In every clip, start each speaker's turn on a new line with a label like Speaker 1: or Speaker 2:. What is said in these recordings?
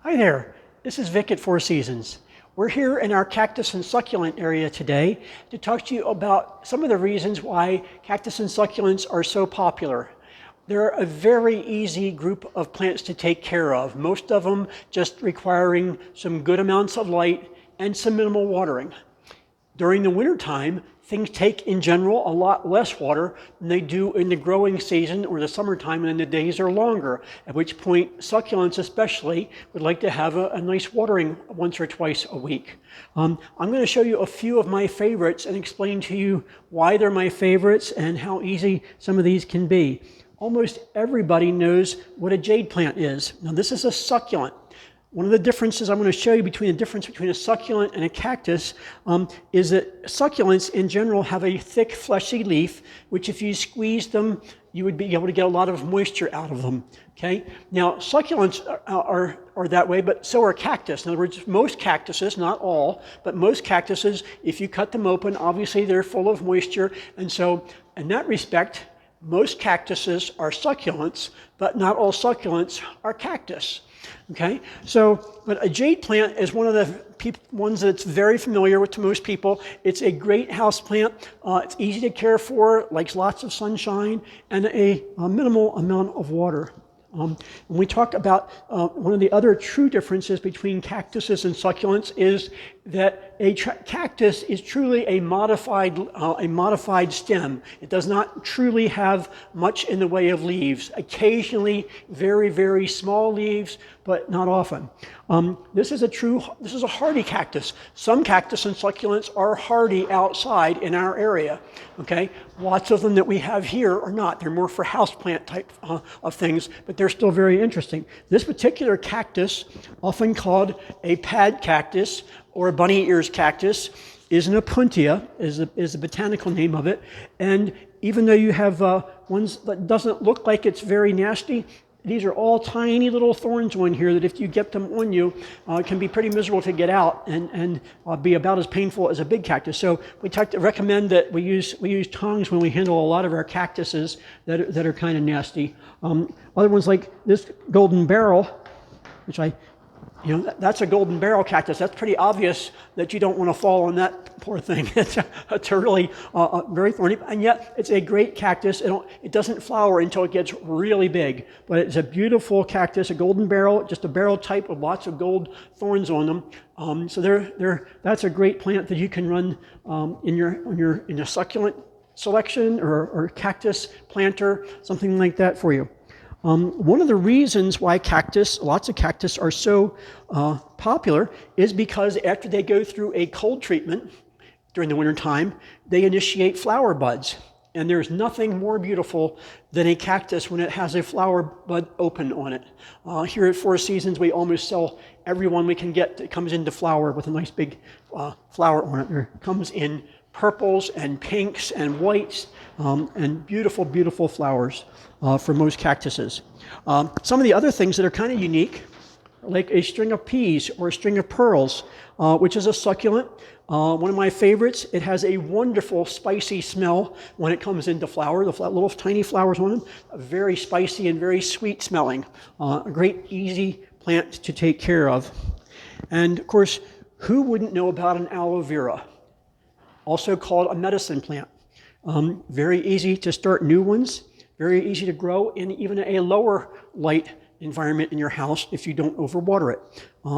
Speaker 1: Hi there, this is Vic at Four Seasons. We're here in our cactus and succulent area today to talk to you about some of the reasons why cactus and succulents are so popular. They're a very easy group of plants to take care of, most of them just requiring some good amounts of light and some minimal watering. During the wintertime, things take in general a lot less water than they do in the growing season or the summertime, and the days are longer, at which point succulents especially would like to have a nice watering once or twice a week. I'm going to show you a few of my favorites and explain to you why they're my favorites and how easy some of these can be. Almost everybody knows what a jade plant is. Now this is a succulent. One of the differences I'm going to show you between the difference between a succulent and a cactus is that succulents in general have a thick fleshy leaf, which if you squeeze them, you would be able to get a lot of moisture out of them. Okay? Now succulents are that way, but so are cactus. In other words, most cactuses, not all, but most cactuses, if you cut them open, obviously they're full of moisture, and so in that respect, most cactuses are succulents, but not all succulents are cactus. Okay, so, but a jade plant is one of the ones that's very familiar with to most people. It's a great house plant. It's easy to care for, likes lots of sunshine, and a minimal amount of water. When we talk about one of the other true differences between cactuses and succulents is that a cactus is truly a modified stem. It does not truly have much in the way of leaves. Occasionally, very, very small leaves, but not often. This is a hardy cactus. Some cactus and succulents are hardy outside in our area. Okay, lots of them that we have here are not. They're more for houseplant type of things, but they're still very interesting. This particular cactus, often called a pad cactus or a bunny ears cactus, is an opuntia, is the botanical name of it. And even though you have ones that doesn't look like it's very nasty, these are all tiny little thorns on here that if you get them on you, it can be pretty miserable to get out and be about as painful as a big cactus. So we recommend that we use tongs when we handle a lot of our cactuses that are kind of nasty. Other ones like this golden barrel, which that's a golden barrel cactus. That's pretty obvious that you don't want to fall on that poor thing. It's a really very thorny, and yet it's a great cactus. It doesn't flower until it gets really big, but it's a beautiful cactus, a golden barrel, just a barrel type with lots of gold thorns on them. So that's a great plant that you can run in a succulent selection or cactus planter, something like that for you. One of the reasons why lots of cactus are so popular is because after they go through a cold treatment during the winter time, they initiate flower buds. And there's nothing more beautiful than a cactus when it has a flower bud open on it. Here at Four Seasons, we almost sell every one we can get that comes into flower with a nice big flower on it. It comes in purples and pinks and whites and beautiful, beautiful flowers for most cactuses. Some of the other things that are kind of unique, like a string of peas or a string of pearls, which is a succulent. One of my favorites. It has a wonderful spicy smell when it comes into flower. The little tiny flowers on them, very spicy and very sweet smelling. A great, easy plant to take care of. And of course, who wouldn't know about an aloe vera? Also called a medicine plant. Very easy to start new ones, very easy to grow in even a lower light environment in your house if you don't overwater it.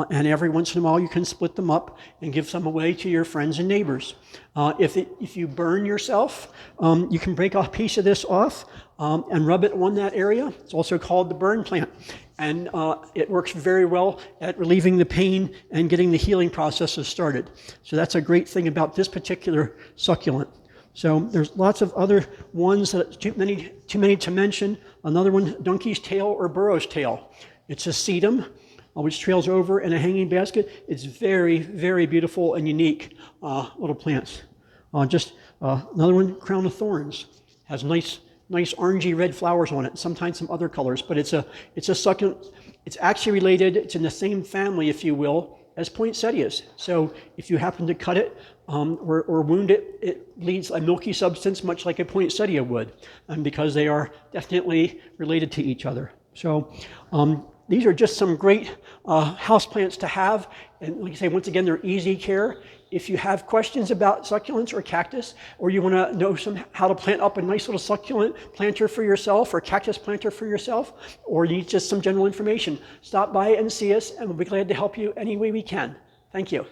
Speaker 1: And every once in a while you can split them up and give some away to your friends and neighbors. If you burn yourself, you can break a piece of this off and rub it on that area. It's also called the burn plant. And it works very well at relieving the pain and getting the healing processes started. So that's a great thing about this particular succulent. So there's lots of other ones that too many to mention. Another one, donkey's tail or burro's tail. It's a sedum, which trails over in a hanging basket. It's very, very beautiful and unique little plants. Another one, crown of thorns, has nice orangey red flowers on it, sometimes some other colors, but it's a succulent. It's actually related, it's in the same family, if you will, as poinsettias. So if you happen to cut it or wound it, it leaves a milky substance much like a poinsettia would, because they are definitely related to each other. So These are just some great houseplants to have. And like I say, once again, they're easy care. If you have questions about succulents or cactus, or you want to know how to plant up a nice little succulent planter for yourself or cactus planter for yourself, or you need just some general information, stop by and see us, and we'll be glad to help you any way we can. Thank you.